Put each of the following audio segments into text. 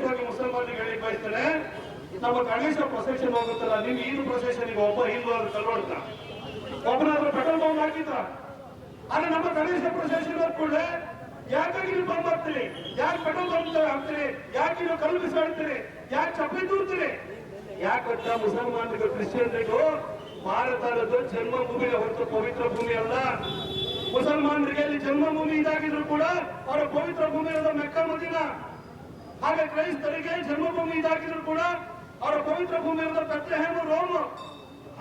ವಿಶೇಷವಾಗಿ ಮುಸಲ್ಮಾನರಿಗೆ ಹೇಳಿ ಬಯಸ್ತೇನೆ, ನಮ್ಮ ಗಣೇಶ ಪ್ರೊಸೆಷನ್ ಹೋಗುತ್ತಲ್ಲ, ನೀವು ಈದ್ ಪ್ರೊಸೆಷನ್ ಒಬ್ಬ ಹಿಂದೂ ಆದ್ರೂ ಕಲ್ವಡ್ತ ಒಬ್ಬನಾದ್ರೂ ಪೆಟ್ರೋಲ್ ಬಾಂಬ್ ಹಾಕಿದ್ರ? ಆದ್ರೆ ನಮ್ಮ ಗಣೇಶ ಪ್ರೊಸೆಷನ್ ಕೂಡ ಯಾಕಾಗಿ ನೀವು ಬಾಂಬ್ ಹಾಕ್ತೀರಿ, ಯಾಕೆ ಪೆಟ್ರೋಲ್ ಬಾಂಬ್ ಹಾಕ್ತೀರಿ, ಯಾಕೆ ನೀವು ಕಲ್ಲು ಬಿಸಾಡ್ತೀರಿ, ಯಾಕೆ ಚಪ್ಪಲಿ ತೂರ್ತೀರಿ? ಯಾಕಂತ ಮುಸಲ್ಮಾನರಿಗೂ ಕ್ರಿಶ್ಚಿಯನ್ರಿಗೂ ಭಾರತ ಅನ್ನೋದು ಜನ್ಮಭೂಮಿಯ ಹೊರತು ಪವಿತ್ರ ಭೂಮಿ ಅಲ್ಲ. ಮುಸಲ್ಮಾನರಿಗೆ ಅಲ್ಲಿ ಜನ್ಮಭೂಮಿ ಇದಾಗಿದ್ರು ಕೂಡ ಅವರ ಪವಿತ್ರ ಭೂಮಿ ಇರೋದು ಮೆಕ್ಕ ಮದೀನಾ. ಹಾಗೆ ಕ್ರೈಸ್ತರಿಗೆ ಜನ್ಮಭೂಮಿ ಇದಾಗಿದ್ರು ಕೂಡ ಅವರ ಪವಿತ್ರ ಭೂಮಿ ಇರೋದು ಬೆತ್ಲೆಹೇಮ್, ರೋಮ್.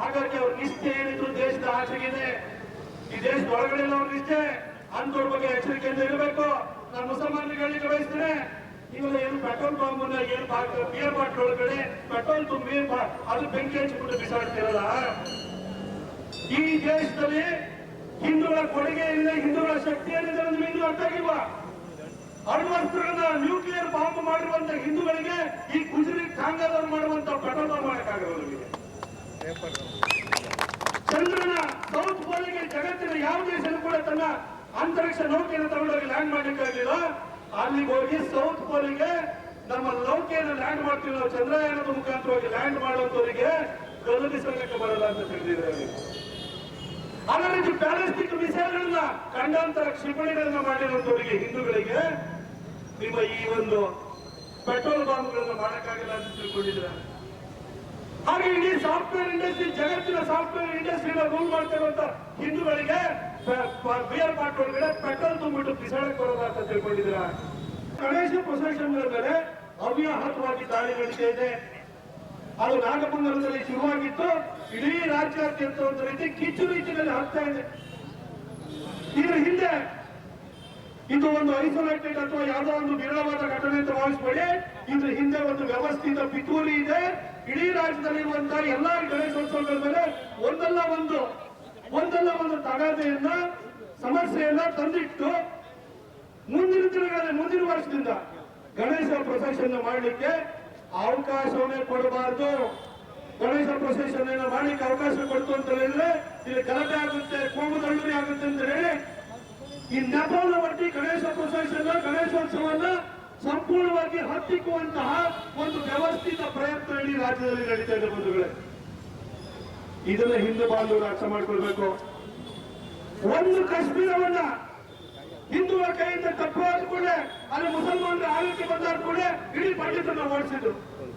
ಹಾಗಾಗಿ ಅವ್ರ ನಿಷ್ಠೆ ಏನಿದ್ರು ದೇಶದ ಆಚೆಗಿದೆ, ಈ ದೇಶದ ಒಳಗಡೆ ಅವ್ರ ನಿಷ್ಠೆ. ಅಂತವ್ರ ಬಗ್ಗೆ ಎಚ್ಚರಿಕೆಯಿಂದ ಇರಬೇಕು. ನಾನು ಮುಸಲ್ಮಾನರಿಗೆ ಹೇಳಲಿಕ್ಕೆ ಬಯಸ್ತೇನೆ, ಇವೆಲ್ಲ ಏನು ಪೆಟ್ರೋಲ್ ಬಾಂಬನ್ನ ಏನು ಬಿಯರ್ ಬಾಟ್ಲ್ ಒಳಗಡೆ ಪೆಟ್ರೋಲ್ ತುಂಬಿ ಅದು ಬೆಂಕಿ ಹಚ್ಚಿಬಿಟ್ಟು ಬಿಸಾಡ್ತಿರಲ್ಲ. ಈ ದೇಶದಲ್ಲಿ ಹಿಂದೂಗಳ ಕೊಡುಗೆ ಏನಿದೆ, ಹಿಂದೂಗಳ ಶಕ್ತಿ ಏನಿದೆ ನಮ್ಗೆ ಇನ್ನೂ ಅರ್ಥ ಆಗಿಲ್ವಾ? ಅಣ್ವಸ್ತ್ರಗಳನ್ನ ನ್ಯೂಕ್ಲಿಯರ್ ಬಾಂಬ್ ಮಾಡಿರುವಂತ ಹಿಂದೂಗಳಿಗೆ ಈ ಗುಜರಿ ಕಾಂಗಾದವ್ರು ಮಾಡುವಂತ ಪೆಟ್ರೋಲ್ ಬಾಂಬ್ ಮಾಡಕ್ಕಾಗಲ್ಲ. ನಮಗೆ ಚಂದ್ರನ ಸೌತ್ ಪೋಲಿಗೆ ಜಗತ್ತಿನ ಯಾವ ದೇಶನೂ ಕೂಡ ತನ್ನ ಅಂತರಿಕ್ಷ ನೌಕೆಯನ್ನು ತಗೊಂಡೋಗಿ ಲ್ಯಾಂಡ್ ಮಾಡ್ಲಿಕ್ಕಾಗಲಿಲ್ಲ. ಅಲ್ಲಿಗೆ ಹೋಗಿ ಸೌತ್ ಪೋಲಿಗೆ ನಮ್ಮ ನೌಕೆಯನ್ನು ಲ್ಯಾಂಡ್ ಮಾಡ್ತೀವಿ ನಾವು, ಚಂದ್ರಯಾನದ ಮುಖಾಂತರವಾಗಿ ಲ್ಯಾಂಡ್ ಮಾಡುವಂತವರಿಗೆ ಗಮನಿಸಲಿಕ್ಕೆ ಬರಲ್ಲ ಅಂತ ತಿಳಿದಿದ್ದಾರೆ. ಅದೇ ರೀತಿ ಬ್ಯಾಲಿಸ್ಟಿಕ್ ಮಿಸೈಲ್ಗಳನ್ನ ಖಂಡಾಂತರ ಕ್ಷಿಪಣಿಗಳನ್ನ ಮಾಡಿರುವಂತವರಿಗೆ ಹಿಂದೂಗಳಿಗೆ ನಿಮ್ಮ ಈ ಒಂದು ಪೆಟ್ರೋಲ್ ಬಾಂಬ್ಗಳನ್ನ ಮಾಡಕ್ಕಾಗಲ್ಲ ಅಂತ ತಿಳ್ಕೊಂಡಿದ್ರೆ. ಹಾಗೆ ಇಡೀ ಸಾಫ್ಟ್ವೇರ್ ಇಂಡಸ್ಟ್ರಿ, ಜಗತ್ತಿನ ಸಾಫ್ಟ್ವೇರ್ ಇಂಡಸ್ಟ್ರಿನ ರೂಲ್ ಮಾಡ್ತಿರುವಂತ ಹಿಂದೂಗಳಿಗೆ ಬಿಯರ್ ಬಾಟ್ಲ್ ಒಳಗಡೆ ಪೆಟ್ರೋಲ್ ತುಂಬಿಟ್ಟು ಬಿಸಾಡಕ್ ಬರೋದ ಅಂತ ತಿಳ್ಕೊಂಡಿದ್ರ. ಗಣೇಶ ಪ್ರೊಸೆಷನ್ಗಳ ಮೇಲೆ ಅವ್ಯಾಹತವಾಗಿ ದಾಳಿ ನಡೀತಾ ಇದೆ. ಅದು ನಾಗಮಂಗಲದಲ್ಲಿ ಶುರುವಾಗಿತ್ತು, ಇಡೀ ರಾಜ್ಯಾದ್ಯಂತ ಒಂದು ರೀತಿ ಕಿಚ್ಚು ರೀತಿಯಲ್ಲಿ ಆಗ್ತಾ ಇದೆ. ಇದ್ರ ಹಿಂದೆ ಇದು ಒಂದು ಐಸೋಲೇಟೆಡ್ ಅಥವಾ ಯಾವುದೋ ಒಂದು ವಿರಳವಾದ ಘಟನೆ ಅಂತ ಭಾವಿಸಬೇಡಿ. ಇದ್ರ ಹಿಂದೆ ಒಂದು ವ್ಯವಸ್ಥಿತ ಪಿತೂರಿ ಇದೆ. ಇಡೀ ರಾಜ್ಯದಲ್ಲಿರುವಂತಹ ಎಲ್ಲಾ ಗಣೇಶೋತ್ಸವಗಳ ಮೇಲೆ ಒಂದಲ್ಲ ಒಂದು ತಗಾದೆಯನ್ನ, ಸಮಸ್ಯೆಯನ್ನ ತಂದಿಟ್ಟು ಮುಂದಿನ ದಿನಗಳಲ್ಲಿ, ಮುಂದಿನ ವರ್ಷದಿಂದ ಗಣೇಶ ಪ್ರೊಸೆಷನ್ ಮಾಡಲಿಕ್ಕೆ ಅವಕಾಶವನ್ನೇ ಕೊಡಬಾರದು. ಗಣೇಶ ಪ್ರೊಸೆಷನ್ ಮಾಡಲಿಕ್ಕೆ ಅವಕಾಶ ಕೊಡ್ತು ಅಂತ ಹೇಳಿದ್ರೆ ಇಲ್ಲಿ ಗಲಾಟೆ ಆಗುತ್ತೆ, ಕೋಮುದಳ್ಳುರಿ ಆಗುತ್ತೆ ಅಂತ ಹೇಳಿ ಈ ನೆಪನ ಒಟ್ಟಿ ಗಣೇಶ ಪ್ರೊಸೆಷನ್, ಗಣೇಶೋತ್ಸವನ್ನ ಸಂಪೂರ್ಣವಾಗಿ ಹತ್ತಿಕ್ಕುವಂತಹ ಒಂದು ವ್ಯವಸ್ಥಿತ ಪ್ರಯತ್ನ ಇಡೀ ರಾಜ್ಯದಲ್ಲಿ ನಡೀತಾ ಇದೆ ಬಂಧುಗಳೇ. ಇದನ್ನ ಹಿಂದೂ ಬಾಂಧವರು ಅರ್ಥ ಮಾಡ್ಕೊಳ್ಬೇಕು. ಒಂದು ಕಾಶ್ಮೀರವನ್ನ ಹಿಂದೂಗಳ ಕೈಯಿಂದ ತಪ್ಪು ಕೂಡ ಅಲ್ಲಿ ಮುಸಲ್ಮಾನರ ಆಳ್ವಿಕೆ ಬಂದಾದ ಕೂಡ ಇಡೀ ಪಂಡಿತರನ್ನ ಓಡಿಸಿದ್ರು.